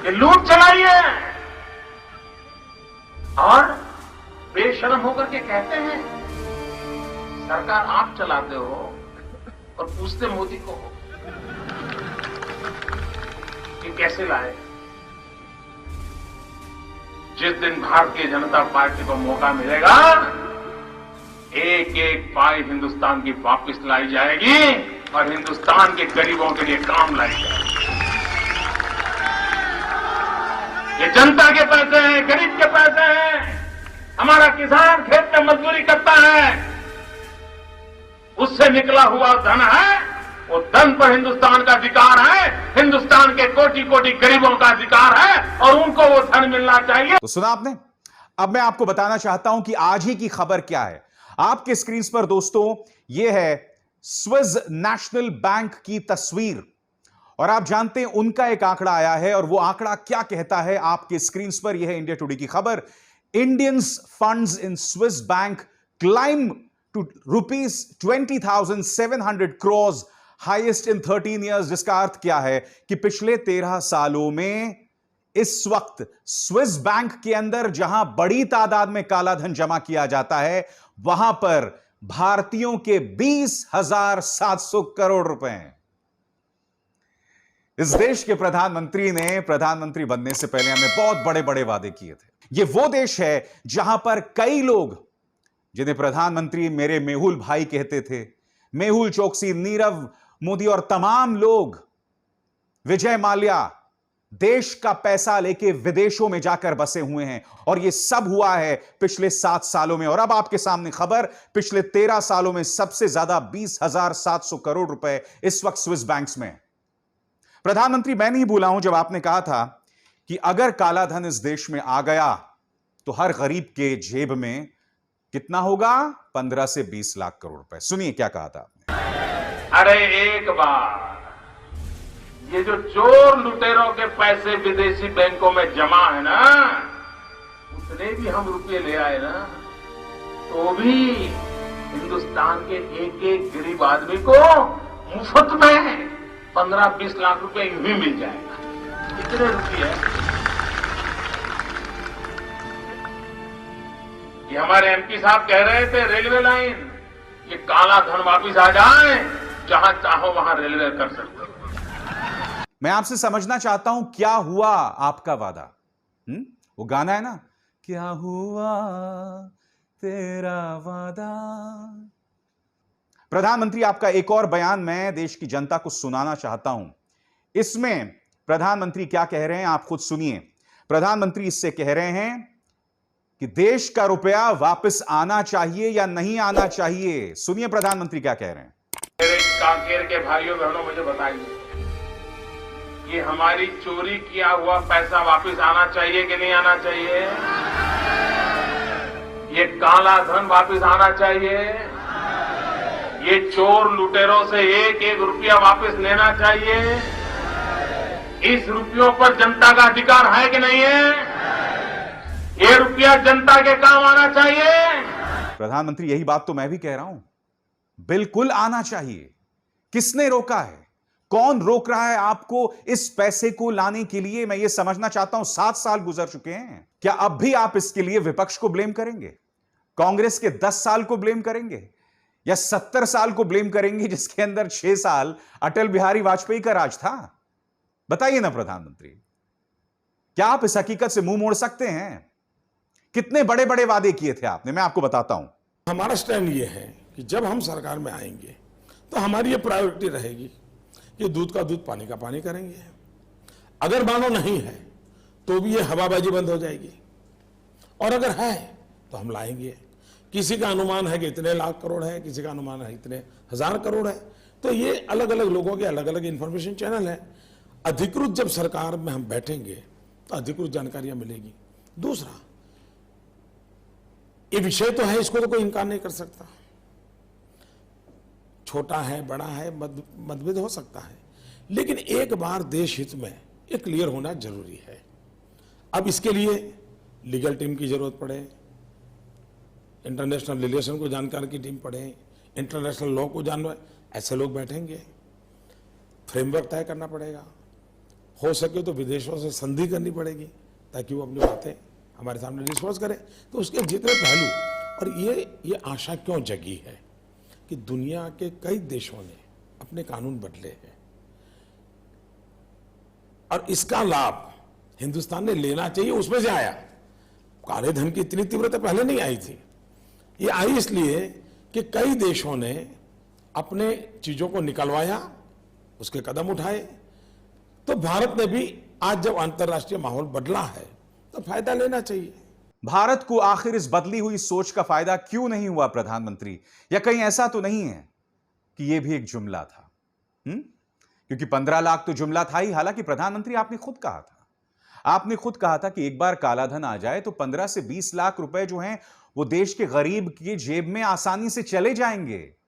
ये लूट चलाई है। और बेशर्म होकर के कहते हैं सरकार आप चलाते हो और पूछते मोदी को कि कैसे लाए। जिस दिन भारतीय जनता पार्टी को मौका मिलेगा, एक एक पाई हिंदुस्तान की वापस लाई जाएगी और हिंदुस्तान के गरीबों के लिए काम लाई जाएगी। ये जनता के पैसे हैं, गरीब के पैसे हैं। हमारा किसान खेत में मजदूरी करता है, उससे निकला हुआ धन है, वो धन पर हिंदुस्तान का अधिकार है, हिंदुस्तान के कोटि कोटि गरीबों का अधिकार है और उनको वो धन मिलना चाहिए। तो सुना आपने। अब मैं आपको बताना चाहता हूं कि आज ही की खबर क्या है। आपके स्क्रीन पर दोस्तों ये है स्विस नेशनल बैंक की तस्वीर और आप जानते हैं उनका एक आंकड़ा आया है और वो आंकड़ा क्या कहता है आपके स्क्रीन पर। यह है इंडिया टुडे की खबर। Indians funds in Swiss bank climb to ₹20,700 crores, highest in 13 years। जिसका अर्थ क्या है कि पिछले 13 सालों में इस वक्त स्विस बैंक के अंदर जहां बड़ी तादाद में काला धन जमा किया जाता है, वहां पर भारतीयों के 20,700 करोड़ रुपए हैं। इस देश के प्रधानमंत्री ने प्रधानमंत्री बनने से पहले हमें बहुत बड़े बड़े वादे किए थे। यह वो देश है जहां पर कई लोग जिन्हें प्रधानमंत्री मेरे मेहुल भाई कहते थे, मेहुल चोकसी, नीरव मोदी और तमाम लोग, विजय माल्या, देश का पैसा लेके विदेशों में जाकर बसे हुए हैं और यह सब हुआ है पिछले 7 सालों में। और अब आपके सामने खबर, पिछले 13 सालों में सबसे ज्यादा 20,700 करोड़ रुपए इस वक्त स्विस बैंक्स में। प्रधानमंत्री मैं नहीं भूला हूं जब आपने कहा था कि अगर काला धन इस देश में आ गया तो हर गरीब के जेब में कितना होगा? 15 से 20 लाख करोड़ रुपए। सुनिए क्या कहा था आपने। अरे एक बार ये जो चोर लुटेरों के पैसे विदेशी बैंकों में जमा है ना, उतने भी हम रुपये ले आए ना, तो भी हिंदुस्तान के एक एक गरीब आदमी को मुफ्त में 15-20 लाख रुपए यूं ही मिल जाएगा। कितने रुपये? ये हमारे एमपी साहब कह रहे थे रेलवे लाइन, ये काला धन वापिस आ जाए, जहां चाहो वहां रेलवे कर सकते। मैं आपसे समझना चाहता हूं क्या हुआ आपका वादा। वो गाना है ना, क्या हुआ तेरा वादा। प्रधानमंत्री आपका एक और बयान मैं देश की जनता को सुनाना चाहता हूं। इसमें प्रधानमंत्री क्या कह रहे हैं आप खुद सुनिए। प्रधानमंत्री इससे कह रहे हैं कि देश का रुपया वापस आना चाहिए या नहीं आना चाहिए। सुनिए प्रधानमंत्री क्या कह रहे हैं। मेरे कांकेर के भाइयों बहनों, मुझे बताइए, ये हमारी चोरी किया हुआ पैसा वापस आना चाहिए कि नहीं आना चाहिए? ये काला धन वापस आना चाहिए? ये चोर लुटेरों से एक एक रुपया वापस लेना चाहिए? इस रुपयों पर जनता का अधिकार है कि नहीं है? ये रुपया जनता के काम आना चाहिए। प्रधानमंत्री यही बात तो मैं भी कह रहा हूं, बिल्कुल आना चाहिए। किसने रोका है? कौन रोक रहा है आपको इस पैसे को लाने के लिए? मैं ये समझना चाहता हूं। 7 साल गुजर चुके हैं, क्या अब भी आप इसके लिए विपक्ष को ब्लेम करेंगे? कांग्रेस के 10 साल को ब्लेम करेंगे या 70 साल को ब्लेम करेंगे जिसके अंदर 6 साल अटल बिहारी वाजपेयी का राज था? बताइए ना प्रधानमंत्री, क्या आप इस हकीकत से मुंह मोड़ सकते हैं? कितने बड़े बड़े वादे किए थे आपने, मैं आपको बताता हूं। हमारा स्टैंड ये है कि जब हम सरकार में आएंगे तो हमारी ये प्रायोरिटी रहेगी कि दूध का दूध पानी का पानी करेंगे। अगर मानो नहीं है तो भी ये हवाबाजी बंद हो जाएगी, और अगर है तो हम लाएंगे। किसी का अनुमान है कि इतने लाख करोड़ है, किसी का अनुमान है इतने हजार करोड़ है, तो ये अलग अलग लोगों के अलग अलग इंफॉर्मेशन चैनल है। अधिकृत जब सरकार में हम बैठेंगे तो अधिकृत जानकारियां मिलेगी। दूसरा, ये विषय तो है, इसको तो कोई इनकार नहीं कर सकता। छोटा है, बड़ा है, मतभेद हो सकता है, लेकिन एक बार देश हित में ये क्लियर होना जरूरी है। अब इसके लिए लीगल टीम की जरूरत पड़े, इंटरनेशनल रिलेशन को जानकार की टीम पड़े, इंटरनेशनल लॉ को जानना, ऐसे लोग बैठेंगे, फ्रेमवर्क तय करना पड़ेगा, हो सके तो विदेशों से संधि करनी पड़ेगी ताकि वो अपनी बातें हमारे सामने डिस्कस करें। तो उसके जितने पहलू, और ये आशा क्यों जगी है कि दुनिया के कई देशों ने अपने कानून बदले हैं और इसका लाभ हिंदुस्तान ने लेना चाहिए, उसमें से आया। काले धन की इतनी तीव्रता पहले नहीं आई थी। ये आई इसलिए कि कई देशों ने अपने चीजों को निकलवाया, उसके कदम उठाए। तो भारत ने भी आज जब अंतर्राष्ट्रीय माहौल बदला है तो फायदा लेना चाहिए। भारत को आखिर इस बदली हुई सोच का फायदा क्यों नहीं हुआ प्रधानमंत्री? या कहीं ऐसा तो नहीं है कि यह भी एक जुमला था? क्योंकि 15 लाख तो जुमला था ही। हालांकि प्रधानमंत्री आपने खुद कहा था कि एक बार कालाधन आ जाए तो 15 से 20 लाख रुपए जो हैं वो देश के गरीब की जेब में आसानी से चले जाएंगे।